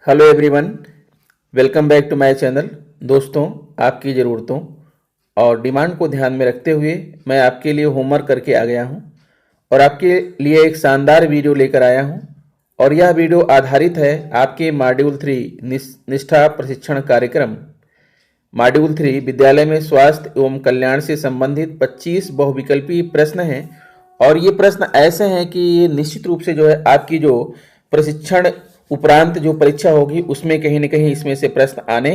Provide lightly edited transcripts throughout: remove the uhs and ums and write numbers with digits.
Hello everyone, welcome back to my channel. दोस्तों, आपकी ज़रूरतों और डिमांड को ध्यान में रखते हुए मैं आपके लिए होमवर्क करके आ गया हूं और आपके लिए एक शानदार वीडियो लेकर आया हूं। और यह वीडियो आधारित है आपके मॉड्यूल 3 निष्ठा प्रशिक्षण कार्यक्रम। मॉड्यूल 3 विद्यालय में स्वास्थ्य एवं कल्याण से संबंधित 25 बहुविकल्पी प्रश्न हैं। और ये प्रश्न ऐसे हैं कि ये निश्चित रूप से जो है आपकी जो प्रशिक्षण उपरांत जो परीक्षा होगी उसमें कहीं ना कहीं इसमें से प्रश्न आने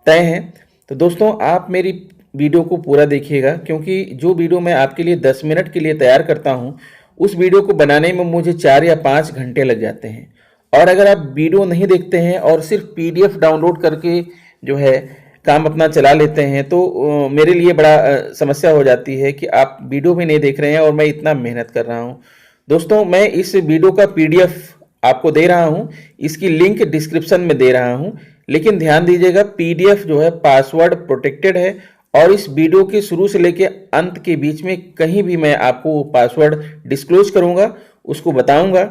तय हैं। तो दोस्तों, आप मेरी वीडियो को पूरा देखिएगा, क्योंकि जो वीडियो मैं आपके लिए 10 मिनट के लिए तैयार करता हूं उस वीडियो को बनाने में मुझे 4 या 5 घंटे लग जाते हैं। और अगर आप वीडियो नहीं देखते हैं और सिर्फ पीडीएफ डाउनलोड करके जो है काम अपना चला लेते हैं तो मेरे लिए बड़ा समस्या हो जाती है कि आप वीडियो भी नहीं देख रहे हैं और मैं इतना मेहनत कर रहा हूं। दोस्तों, मैं इस वीडियो का पीडीएफ आपको दे रहा हूं, इसकी लिंक डिस्क्रिप्शन में दे रहा हूं। लेकिन ध्यान दीजिएगा, पीडीएफ जो है पासवर्ड प्रोटेक्टेड है और इस वीडियो के शुरू से लेकर अंत के बीच में कहीं भी मैं आपको पासवर्ड डिस्क्लोज करूंगा, उसको बताऊंगा।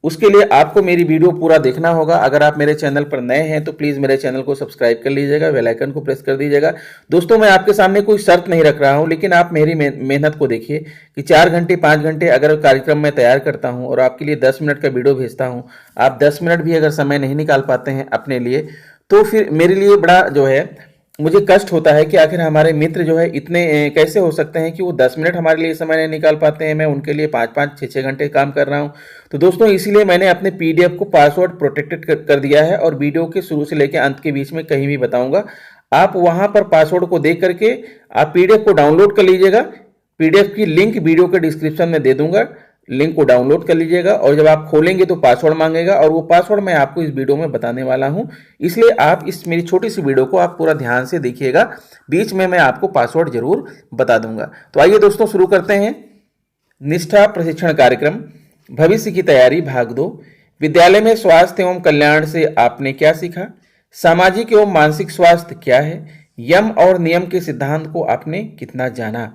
उसके लिए आपको मेरी वीडियो पूरा देखना होगा। अगर आप मेरे चैनल पर नए हैं तो प्लीज़ मेरे चैनल को सब्सक्राइब कर लीजिएगा, बेल आइकन को प्रेस कर दीजिएगा। दोस्तों, मैं आपके सामने कोई शर्त नहीं रख रहा हूं, लेकिन आप मेरी मेहनत को देखिए कि 4 घंटे 5 घंटे अगर कार्यक्रम मैं तैयार करता हूं और आपके लिए 10 मिनट का वीडियो भेजता हूं, आप 10 मिनट भी अगर समय नहीं निकाल पाते हैं अपने लिए तो फिर मेरे लिए बड़ा जो है मुझे कष्ट होता है कि आखिर हमारे मित्र जो है इतने कैसे हो सकते हैं कि वो 10 मिनट हमारे लिए समय नहीं निकाल पाते हैं। मैं उनके लिए 5-5 6-6 घंटे काम कर रहा हूं। तो दोस्तों, इसीलिए मैंने अपने पीडीएफ को पासवर्ड प्रोटेक्टेड कर दिया है और वीडियो के शुरू से लेकर अंत के बीच में कहीं भी बताऊंगा। आप वहां पर पासवर्ड को देख करके आप पीडीएफ को डाउनलोड कर लीजिएगा। पीडीएफ की लिंक वीडियो के डिस्क्रिप्शन में दे दूंगा, लिंक को डाउनलोड कर लीजिएगा और जब आप खोलेंगे तो पासवर्ड मांगेगा और वो पासवर्ड मैं आपको इस वीडियो में बताने वाला हूं। इसलिए आप इस मेरी छोटी सी वीडियो को आप पूरा ध्यान से देखिएगा, बीच में मैं आपको पासवर्ड जरूर बता दूंगा। तो आइए दोस्तों, शुरू करते हैं। निष्ठा प्रशिक्षण कार्यक्रम, भविष्य की तैयारी भाग 2। विद्यालय में स्वास्थ्य एवं कल्याण से आपने क्या सीखा? सामाजिक एवं मानसिक स्वास्थ्य क्या है? यम और नियम के सिद्धांत को आपने कितना जाना?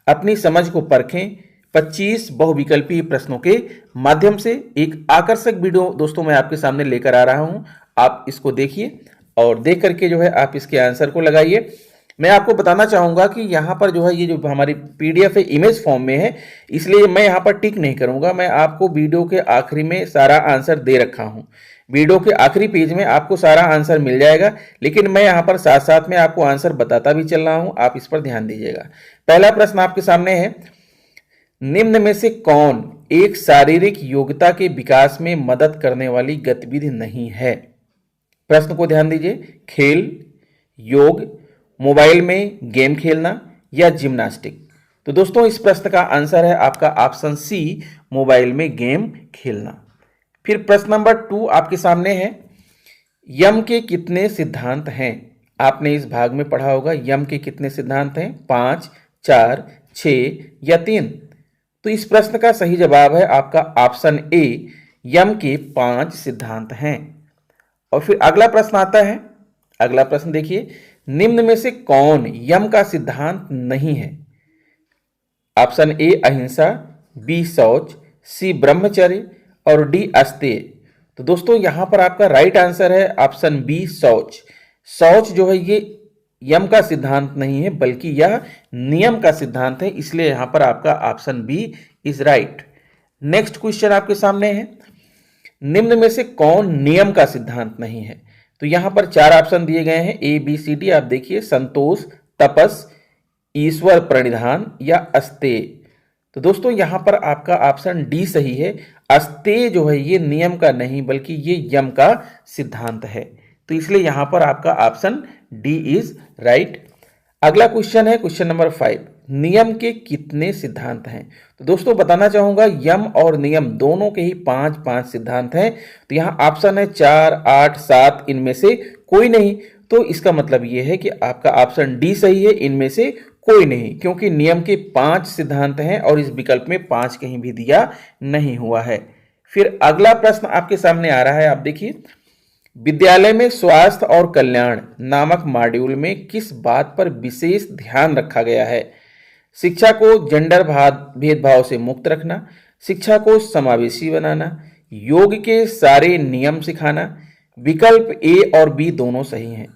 अपनी समझ को परखें। 25 बहुविकल्पी प्रश्नों के माध्यम से एक आकर्षक वीडियो दोस्तों मैं आपके सामने लेकर आ रहा हूं। आप इसको देखिए और देख करके जो है आप इसके आंसर को लगाइए। मैं आपको बताना चाहूंगा कि यहाँ पर जो है ये जो हमारी पीडीएफ है इमेज फॉर्म में है, इसलिए मैं यहाँ पर टिक नहीं करूंगा। मैं आपको वीडियो के आखिरी में सारा आंसर दे रखा हूँ। वीडियो के आखिरी पेज में आपको सारा आंसर मिल जाएगा, लेकिन मैं यहाँ पर साथ साथ में आपको आंसर बताता भी चल रहा हूँ। आप इस पर ध्यान दीजिएगा। पहला प्रश्न आपके सामने है, निम्न में से कौन एक शारीरिक योग्यता के विकास में मदद करने वाली गतिविधि नहीं है? प्रश्न को ध्यान दीजिए। खेल, योग, मोबाइल में गेम खेलना या जिम्नास्टिक? तो दोस्तों, इस प्रश्न का आंसर है आपका ऑप्शन सी, मोबाइल में गेम खेलना। फिर प्रश्न नंबर 2 आपके सामने है, यम के कितने सिद्धांत हैं? आपने इस भाग में पढ़ा होगा, यम के कितने सिद्धांत हैं? 5, 4, 6 या 3? तो इस प्रश्न का सही जवाब है आपका ऑप्शन ए, यम के 5 सिद्धांत हैं। और फिर अगला प्रश्न आता है। अगला प्रश्न देखिए, निम्न में से कौन यम का सिद्धांत नहीं है? ऑप्शन ए अहिंसा, बी शौच, सी ब्रह्मचर्य और डी अस्तेय। तो दोस्तों, यहां पर आपका राइट आंसर है ऑप्शन बी शौच। शौच जो है ये यम का सिद्धांत नहीं है, बल्कि यह नियम का सिद्धांत है, इसलिए यहां पर आपका option b is right. Next question आपके सामने है, निम्न में से कौन नियम का सिद्धांत नहीं है? तो यहां पर 4 ऑप्शन दिए गए हैं, ए बी सी डी। आप देखिए, संतोष, तपस, ईश्वर प्रणिधान या अस्तेय। तो दोस्तों, यहां पर आपका ऑप्शन डी सही है। अस्तेय जो है ये नियम का नहीं बल्कि ये यम का सिद्धांत है, तो इसलिए यहां पर आपका ऑप्शन डी इज राइट। अगला क्वेश्चन है क्वेश्चन नंबर 5, नियम के कितने सिद्धांत हैं? तो दोस्तों, बताना चाहूंगा यम और नियम दोनों के ही 5-5 सिद्धांत हैं। तो यहां ऑप्शन है 4, 8, 7, इनमें से कोई नहीं। तो इसका मतलब यह है कि आपका ऑप्शन डी सही है, इनमें से कोई नहीं, क्योंकि नियम के 5 सिद्धांत हैं और इस विकल्प में 5 कहीं भी दिया नहीं हुआ है। फिर अगला प्रश्न आपके सामने आ रहा है, आप देखिए, विद्यालय में स्वास्थ्य और कल्याण नामक मॉड्यूल में किस बात पर विशेष ध्यान रखा गया है? शिक्षा को जेंडर भेदभाव से मुक्त रखना, शिक्षा को समावेशी बनाना, योग के सारे नियम सिखाना, विकल्प ए और बी दोनों सही हैं।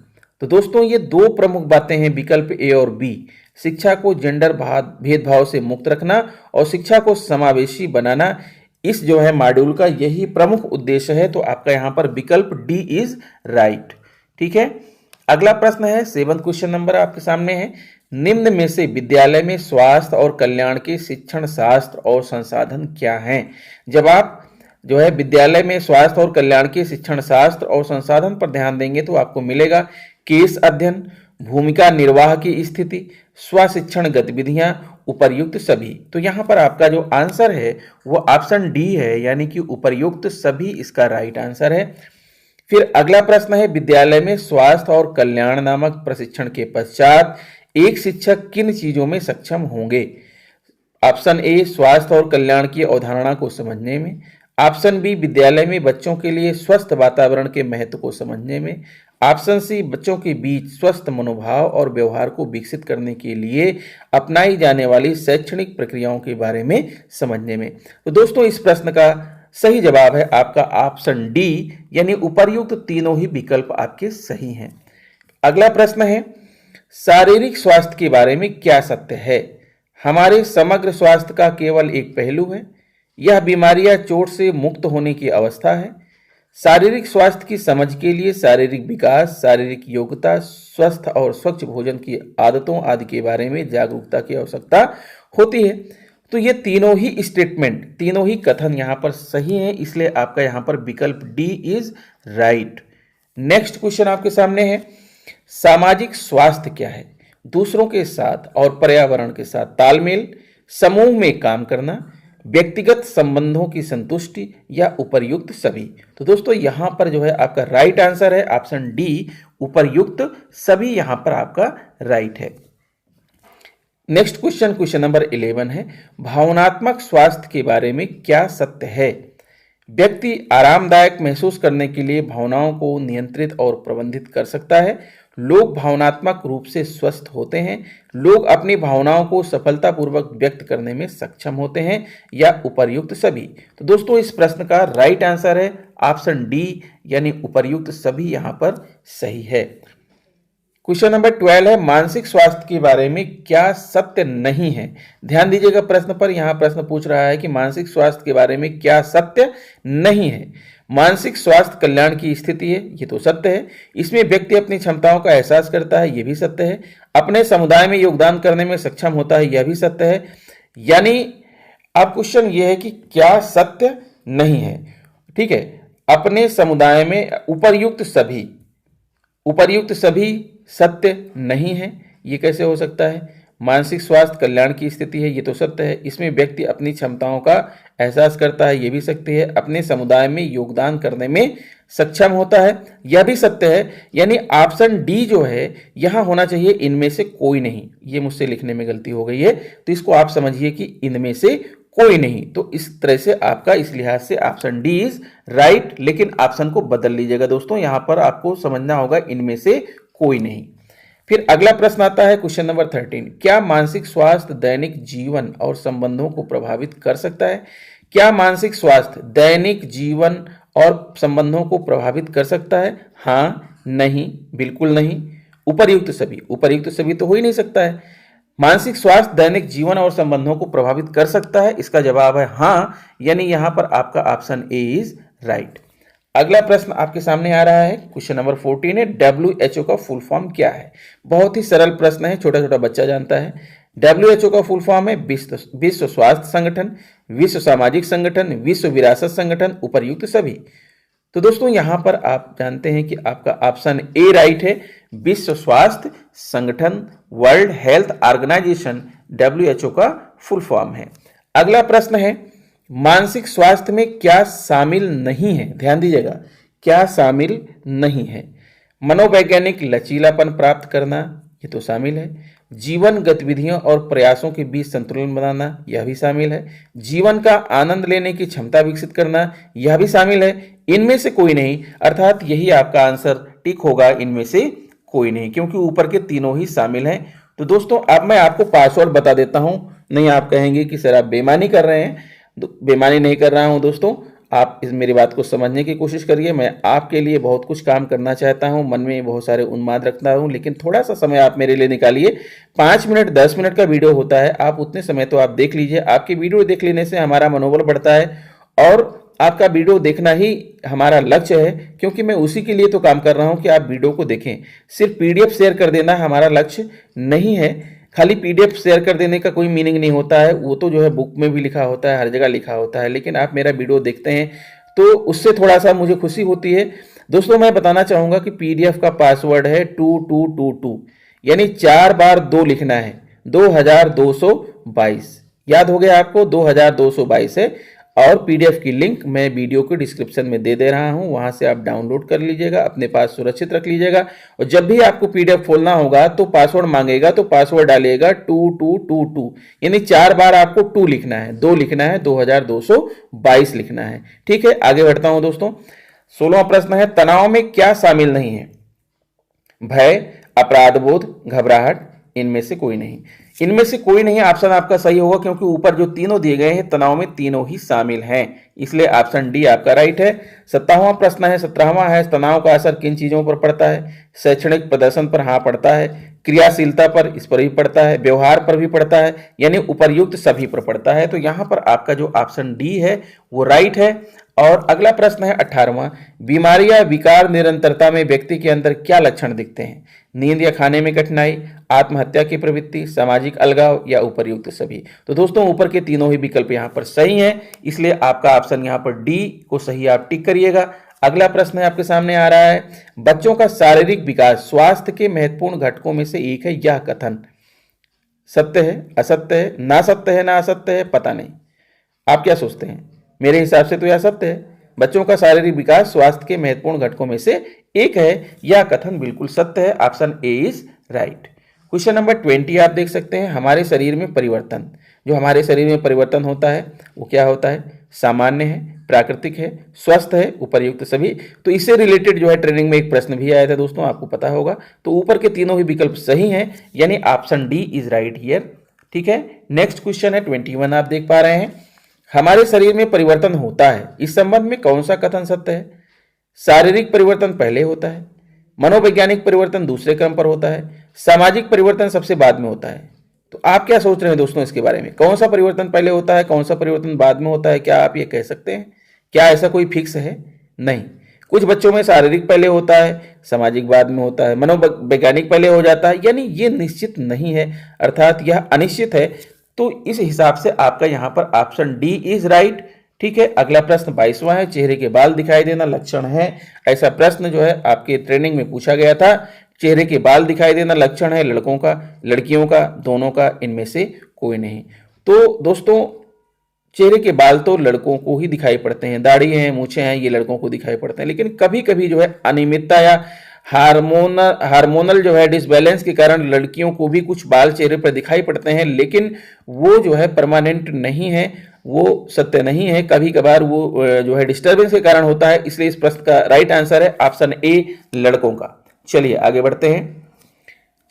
तो दोस्तों ये दो प्रमुख बातें हैं, विकल्प ए और बी, शिक्षा को जेंडर भेदभाव से मुक्त रखना और शिक्षा को समावेशी बनाना, इस जो है मॉड्यूल का यही प्रमुख उद्देश्य है। तो आपका यहां पर विकल्प डी इज राइट। ठीक है, अगला प्रश्न है 7वां क्वेश्चन नंबर आपके सामने है, निम्न में से विद्यालय में स्वास्थ्य और कल्याण के शिक्षण शास्त्र और संसाधन क्या हैं। जब आप जो है विद्यालय में स्वास्थ्य और कल्याण के शिक्षण शास्त्र और संसाधन पर ध्यान देंगे तो आपको मिलेगा केस अध्ययन, भूमिका निर्वाह की स्थिति, स्वशिक्षण गतिविधियां, उपर्युक्त सभी। तो यहां पर आपका जो आंसर है वो ऑप्शन डी है, यानी कि उपर्युक्त सभी इसका राइट आंसर है। फिर अगला प्रश्न है, विद्यालय में स्वास्थ्य और कल्याण नामक प्रशिक्षण के पश्चात एक शिक्षक किन चीजों में सक्षम होंगे। ऑप्शन ए स्वास्थ्य और कल्याण की अवधारणा को समझने में, ऑप्शन बी विद्यालय में बच्चों के लिए स्वस्थ वातावरण के महत्व को समझने में, ऑप्शन सी बच्चों के बीच स्वस्थ मनोभाव और व्यवहार को विकसित करने के लिए अपनाई जाने वाली शैक्षणिक प्रक्रियाओं के बारे में समझने में। तो दोस्तों इस प्रश्न का सही जवाब है आपका ऑप्शन डी, यानी उपर्युक्त तीनों ही विकल्प आपके सही हैं। अगला प्रश्न है, शारीरिक स्वास्थ्य के बारे में क्या सत्य है। हमारे समग्र स्वास्थ्य का केवल एक पहलू है, यह बीमारी या चोट से मुक्त होने की अवस्था है। शारीरिक स्वास्थ्य की समझ के लिए शारीरिक विकास, शारीरिक योग्यता, स्वस्थ और स्वच्छ भोजन की आदतों आदि के बारे में जागरूकता की आवश्यकता होती है। तो ये तीनों ही स्टेटमेंट, तीनों ही कथन यहाँ पर सही हैं, इसलिए आपका यहाँ पर विकल्प D is right. Next question आपके सामने है, सामाजिक स्वास्थ्य क्या है। दूसरों के साथ और पर्यावरण के साथ तालमेल, समूह में काम करना, व्यक्तिगत संबंधों की संतुष्टि या उपर्युक्त सभी। तो दोस्तों यहां पर जो है आपका राइट आंसर है ऑप्शन डी, उपर्युक्त सभी यहां पर आपका राइट है। नेक्स्ट क्वेश्चन, क्वेश्चन नंबर 11 है, भावनात्मक स्वास्थ्य के बारे में क्या सत्य है। व्यक्ति आरामदायक महसूस करने के लिए भावनाओं को नियंत्रित और प्रबंधित कर सकता है। लोग भावनात्मक रूप से स्वस्थ होते हैं। लोग अपनी भावनाओं को सफलतापूर्वक व्यक्त करने में सक्षम होते हैं, या उपर्युक्त सभी। तो दोस्तों इस प्रश्न का राइट आंसर है ऑप्शन डी, यानी उपर्युक्त सभी यहां पर सही है। क्वेश्चन नंबर 12 है, मानसिक स्वास्थ्य के बारे में क्या सत्य नहीं है। ध्यान दीजिएगा प्रश्न पर, यहां प्रश्न पूछ रहा है कि मानसिक स्वास्थ्य के बारे में क्या सत्य नहीं है। मानसिक स्वास्थ्य कल्याण की स्थिति है, ये तो सत्य है। इसमें व्यक्ति अपनी क्षमताओं का एहसास करता है, ये भी सत्य है। अपने समुदाय में योगदान करने में सक्षम होता है, यह भी सत्य है। यानी अब क्वेश्चन ये है कि क्या सत्य नहीं है। ठीक है, अपने समुदाय में उपर्युक्त सभी सत्य नहीं है, ये कैसे हो सकता है। मानसिक स्वास्थ्य कल्याण की स्थिति है, ये तो सत्य है। इसमें व्यक्ति अपनी क्षमताओं का एहसास करता है, ये भी सत्य है। अपने समुदाय में योगदान करने में सक्षम होता है, यह भी सत्य है। यानी ऑप्शन डी जो है यहां होना चाहिए इनमें से कोई नहीं। ये मुझसे लिखने में गलती हो गई है, तो इसको आप समझिए कि इनमें से कोई नहीं। तो इस तरह से आपका इस लिहाज से ऑप्शन डी इज राइट, लेकिन ऑप्शन को बदल लीजिएगा दोस्तों, यहां पर आपको समझना होगा इनमें से कोई नहीं। फिर अगला प्रश्न आता है क्वेश्चन नंबर 13, क्या मानसिक स्वास्थ्य दैनिक जीवन और संबंधों को प्रभावित कर सकता है। क्या मानसिक स्वास्थ्य दैनिक जीवन और संबंधों को प्रभावित कर सकता है। हाँ, नहीं, बिल्कुल नहीं, उपर्युक्त सभी तो हो ही नहीं सकता है। मानसिक स्वास्थ्य दैनिक जीवन और संबंधों को प्रभावित कर सकता है, इसका जवाब है हाँ, यानी यहां पर आपका ऑप्शन ए इज राइट। अगला प्रश्न आपके सामने आ रहा है, क्वेश्चन नंबर 14 है, WHO का फुल फॉर्म क्या है। बहुत ही सरल प्रश्न है, छोटा छोटा बच्चा जानता है। WHO का फुल फॉर्म है विश्व स्वास्थ्य संगठन, विश्व सामाजिक संगठन, विश्व विरासत संगठन, उपर्युक्त सभी। तो दोस्तों यहां पर आप जानते हैं कि आपका ऑप्शन ए राइट है, विश्व स्वास्थ्य संगठन, वर्ल्ड हेल्थ ऑर्गेनाइजेशन WHO का फुल फॉर्म है। अगला प्रश्न है, मानसिक स्वास्थ्य में क्या शामिल नहीं है। ध्यान दीजिएगा, क्या शामिल नहीं है। मनोवैज्ञानिक लचीलापन प्राप्त करना, ये तो शामिल है। जीवन गतिविधियों और प्रयासों के बीच संतुलन बनाना, यह भी शामिल है। जीवन का आनंद लेने की क्षमता विकसित करना, यह भी शामिल है। इनमें से कोई नहीं, अर्थात यही आपका आंसर टिक होगा, इनमें से कोई नहीं, क्योंकि ऊपर के तीनों ही शामिल हैं। तो दोस्तों अब मैं आपको पासवर्ड बता देता हूं, नहीं आप कहेंगे कि सर आप बेईमानी कर रहे हैं। बेईमानी नहीं कर रहा हूं दोस्तों, आप इस मेरी बात को समझने की कोशिश करिए। मैं आपके लिए बहुत कुछ काम करना चाहता हूं, मन में बहुत सारे उन्माद रखता हूं, लेकिन थोड़ा सा समय आप मेरे लिए निकालिए। 5 मिनट 10 मिनट का वीडियो होता है, आप उतने समय तो आप देख लीजिए। आपकी वीडियो देख लेने से हमारा मनोबल बढ़ता है और आपका वीडियो देखना ही हमारा लक्ष्य है, क्योंकि मैं उसी के लिए तो काम कर रहा हूं कि आप वीडियो को देखें। सिर्फ पीडीएफ शेयर कर देना हमारा लक्ष्य नहीं है। खाली पीडीएफ शेयर कर देने का कोई मीनिंग नहीं होता है, वो तो जो है बुक में भी लिखा होता है, हर जगह लिखा होता है, लेकिन आप मेरा वीडियो देखते हैं तो उससे थोड़ा सा मुझे खुशी होती है। दोस्तों मैं बताना चाहूंगा कि पीडीएफ का पासवर्ड है 2222, यानी 4 बार 2 लिखना है, 2222। याद हो गया आपको? 2222 है। और पीडीएफ की लिंक मैं वीडियो के डिस्क्रिप्शन में दे रहा हूं, वहां से आप डाउनलोड कर लीजिएगा, अपने पास सुरक्षित रख लीजिएगा। और जब भी आपको पीडीएफ खोलना होगा तो पासवर्ड मांगेगा, तो पासवर्ड डालिएगा 2222, यानी 4 बार आपको 2 लिखना है, 2 लिखना है, 2222 लिखना है। ठीक है, आगे बढ़ता हूं दोस्तों। 16वां प्रश्न है, तनाव में क्या शामिल नहीं है? भय, अपराध बोध, घबराहट, इनमें से कोई नहीं। इनमें से कोई नहीं ऑप्शन आपका सही होगा, क्योंकि ऊपर जो तीनों दिए गए हैं तनाव में तीनों ही शामिल हैं, इसलिए ऑप्शन डी आपका राइट है। 17वां प्रश्न है, 17वां है, तनाव का असर किन चीजों पर पड़ता है? शैक्षणिक प्रदर्शन पर हाँ पड़ता है, क्रियाशीलता पर, इस पर भी पड़ता है, व्यवहार पर भी पड़ता है, यानी उपर्युक्त सभी पर पड़ता है। तो यहां पर आपका जो ऑप्शन डी है वो राइट है। और अगला प्रश्न है 18वां, बीमारी या विकार निरंतरता में व्यक्ति के अंदर क्या लक्षण दिखते हैं? नींद या खाने में कठिनाई, आत्महत्या की प्रवृत्ति, सामाजिक अलगाव या उपर्युक्त सभी। तो दोस्तों ऊपर के तीनों ही विकल्प यहां पर सही हैं, इसलिए आपका ऑप्शन यहां पर डी को सही आप टिक करिएगा। अगला प्रश्न है आपके सामने आ रहा है, बच्चों का शारीरिक विकास स्वास्थ्य के महत्वपूर्ण घटकों में से एक है, यह कथन सत्य है, असत्य है, ना सत्य है, ना असत्य है, पता नहीं। आप क्या सोचते हैं? मेरे हिसाब से तो यह सत्य है, बच्चों का शारीरिक विकास स्वास्थ्य के महत्वपूर्ण घटकों में से एक है, यह कथन बिल्कुल सत्य है। Option A is right. Question number 20 आप देख सकते हैं, हमारे शरीर में परिवर्तन, जो हमारे शरीर में परिवर्तन होता है वो क्या होता है? सामान्य है, प्राकृतिक है, स्वस्थ है, उपर्युक्त सभी। तो इससे रिलेटेड जो है ट्रेनिंग में एक प्रश्न भी आया था दोस्तों, आपको पता होगा। तो ऊपर के तीनों ही विकल्प सही हैं, यानी option D is right here. ठीक है, नेक्स्ट क्वेश्चन है 21 आप देख पा रहे हैं, हमारे शरीर में परिवर्तन होता है, इस संबंध में कौन सा कथन सत्य है? शारीरिक परिवर्तन पहले होता है, मनोवैज्ञानिक परिवर्तन दूसरे क्रम पर होता है, सामाजिक परिवर्तन सबसे बाद में होता है। तो आप क्या सोच रहे हैं दोस्तों इसके बारे में? कौन सा परिवर्तन पहले होता है, कौन सा परिवर्तन बाद में होता है? क्या आप ये कह सकते हैं? क्या ऐसा कोई फिक्स है? नहीं। कुछ बच्चों में शारीरिक पहले होता है, सामाजिक बाद में होता है, मनोवैज्ञानिक पहले हो जाता है, यानी ये निश्चित नहीं है, अर्थात यह अनिश्चित है। तो इस हिसाब से आपका यहां पर ऑप्शन डी इज राइट। ठीक है, अगला प्रश्न 22वां है, चेहरे के बाल दिखाई देना लक्षण है? ऐसा प्रश्न जो है आपके ट्रेनिंग में पूछा गया था। चेहरे के बाल दिखाई देना लक्षण है लड़कों का, लड़कियों का, दोनों का, इनमें से कोई नहीं। तो दोस्तों चेहरे के बाल तो लड़कों को ही दिखाई पड़ते हैं, दाढ़ी है, मूछें हैं, ये लड़कों को दिखाई पड़ते हैं, लेकिन कभी कभी जो है अनियमितता या हार्मोनल जो है डिसबैलेंस के कारण लड़कियों को भी कुछ बाल चेहरे पर दिखाई पड़ते हैं, लेकिन वो जो है परमानेंट नहीं है, वो सत्य नहीं है। कभी कभार वो जो है डिस्टर्बेंस के कारण होता है, इसलिए इस प्रश्न का राइट आंसर है ऑप्शन ए लड़कों का। चलिए आगे बढ़ते हैं।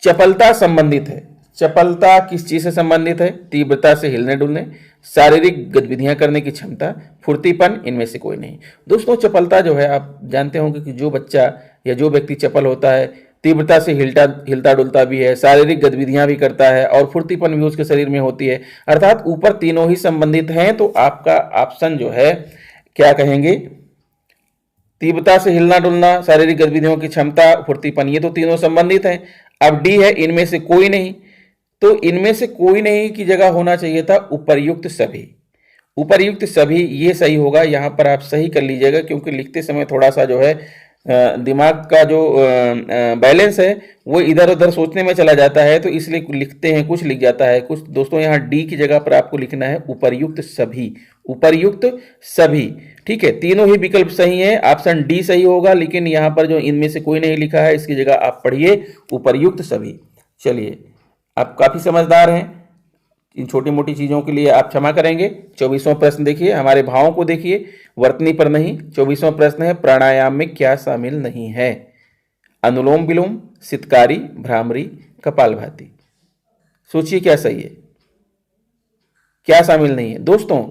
चपलता संबंधित है, चपलता किस चीज से संबंधित है? तीव्रता से हिलने डुलने, शारीरिक गतिविधियां करने की क्षमता, फुर्तीपन, इनमें से कोई नहीं। दोस्तों चपलता जो है आप जानते होंगे कि जो बच्चा या जो व्यक्ति चपल होता है तीव्रता से हिलता डुलता भी है, शारीरिक गतिविधियां भी करता है और फुर्तीपन भी उसके शरीर में होती है, अर्थात ऊपर तीनों ही संबंधित हैं। तो आपका ऑप्शन जो है क्या कहेंगे? तीव्रता से हिलना डुलना, शारीरिक गतिविधियों की क्षमता, फुर्तीपन, ये तो तीनों संबंधित हैं। अब डी है इनमें से कोई नहीं, तो इनमें से कोई नहीं की जगह होना चाहिए था उपर्युक्त सभी। उपर्युक्त सभी ये सही होगा, यहां पर आप सही कर लीजिएगा, क्योंकि लिखते समय थोड़ा सा जो है दिमाग का जो बैलेंस है वो इधर उधर सोचने में चला जाता है, तो इसलिए लिखते हैं कुछ लिख जाता है कुछ। दोस्तों यहाँ डी की जगह पर आपको लिखना है उपर्युक्त सभी, उपर्युक्त सभी। ठीक है, तीनों ही विकल्प सही हैं, ऑप्शन डी सही होगा, लेकिन यहाँ पर जो इनमें से कोई नहीं लिखा है इसकी जगह आप पढ़िए उपर्युक्त सभी। चलिए, आप काफी समझदार हैं, इन छोटी मोटी चीजों के लिए आप क्षमा करेंगे। 24वां प्रश्न देखिए, हमारे भावों को देखिए, वर्तनी पर नहीं। 24वां प्रश्न है, प्राणायाम में क्या शामिल नहीं है? अनुलोम विलोम, सितकारी, भ्रामरी, कपालभाति। सोचिए क्या सही है, क्या शामिल नहीं है? दोस्तों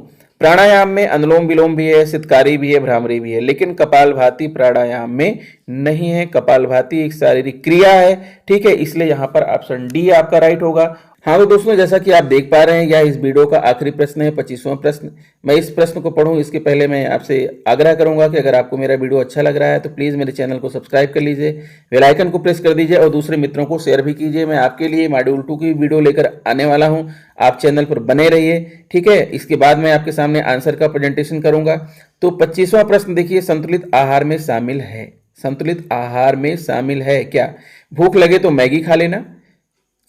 प्राणायाम में अनुलोम विलोम भी है, सितकारी भी है, भ्रामरी भी है, लेकिन कपालभाति प्राणायाम में नहीं है। कपालभाति एक शारीरिक क्रिया है, ठीक है, इसलिए यहां पर ऑप्शन डी आपका राइट होगा। हाँ तो दोस्तों, जैसा कि आप देख पा रहे हैं, यह इस वीडियो का आखिरी प्रश्न है, 25वां प्रश्न। मैं इस प्रश्न को पढ़ूं इसके पहले मैं आपसे आग्रह करूंगा कि अगर आपको मेरा वीडियो अच्छा लग रहा है तो प्लीज़ मेरे चैनल को सब्सक्राइब कर लीजिए, बेल आइकन को प्रेस कर दीजिए और दूसरे मित्रों को शेयर भी कीजिए। मैं आपके लिए मॉड्यूल 2 की वीडियो लेकर आने वाला हूं, आप चैनल पर बने रहिए, ठीक है। इसके बाद मैं आपके सामने आंसर का प्रेजेंटेशन करूंगा। तो 25वां प्रश्न देखिए, संतुलित आहार में शामिल है, संतुलित आहार में शामिल है क्या? भूख लगे तो मैगी खा लेना,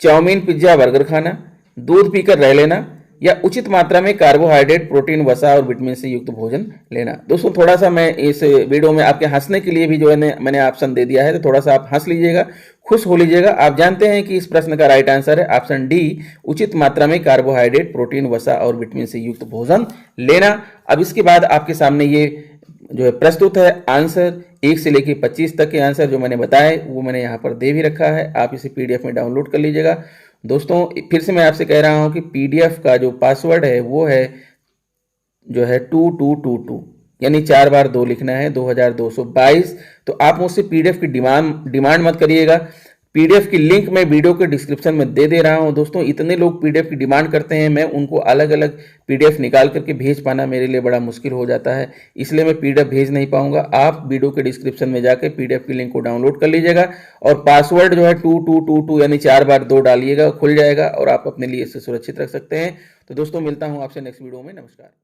चाउमीन पिज्जा बर्गर खाना, दूध पीकर रह लेना, या उचित मात्रा में कार्बोहाइड्रेट प्रोटीन वसा और विटामिन से युक्त भोजन लेना। दोस्तों थोड़ा सा मैं इस वीडियो में आपके हंसने के लिए भी जो है मैंने ऑप्शन दे दिया है, तो थोड़ा सा आप हंस लीजिएगा, खुश हो लीजिएगा। आप जानते हैं कि इस प्रश्न का राइट आंसर है ऑप्शन डी, उचित मात्रा में कार्बोहाइड्रेट प्रोटीन वसा और विटामिन से युक्त भोजन लेना। अब इसके बाद आपके सामने ये जो है प्रस्तुत है आंसर, 1 से लेकर 25 तक के आंसर जो मैंने बताए वो मैंने यहाँ पर दे भी रखा है, आप इसे PDF में डाउनलोड कर लीजिएगा। दोस्तों फिर से मैं आपसे कह रहा हूँ कि PDF का जो पासवर्ड है वो है जो है 2222, यानी 4 बार 2 लिखना है, 2222। तो आप मुझसे PDF की डिमांड मत करिएगा। PDF की लिंक मैं वीडियो के डिस्क्रिप्शन में दे रहा हूं। दोस्तों इतने लोग PDF की डिमांड करते हैं, मैं उनको अलग अलग PDF निकाल करके भेज पाना मेरे लिए बड़ा मुश्किल हो जाता है, इसलिए मैं PDF भेज नहीं पाऊंगा। आप वीडियो के डिस्क्रिप्शन में जाकर PDF की लिंक को डाउनलोड कर लीजिएगा और पासवर्ड जो है 2222 यानी 4 बार 2 डालिएगा, खुल जाएगा और आप अपने लिए इसे सुरक्षित रख सकते हैं। तो दोस्तों मिलता हूँ आपसे नेक्स्ट वीडियो में, नमस्कार।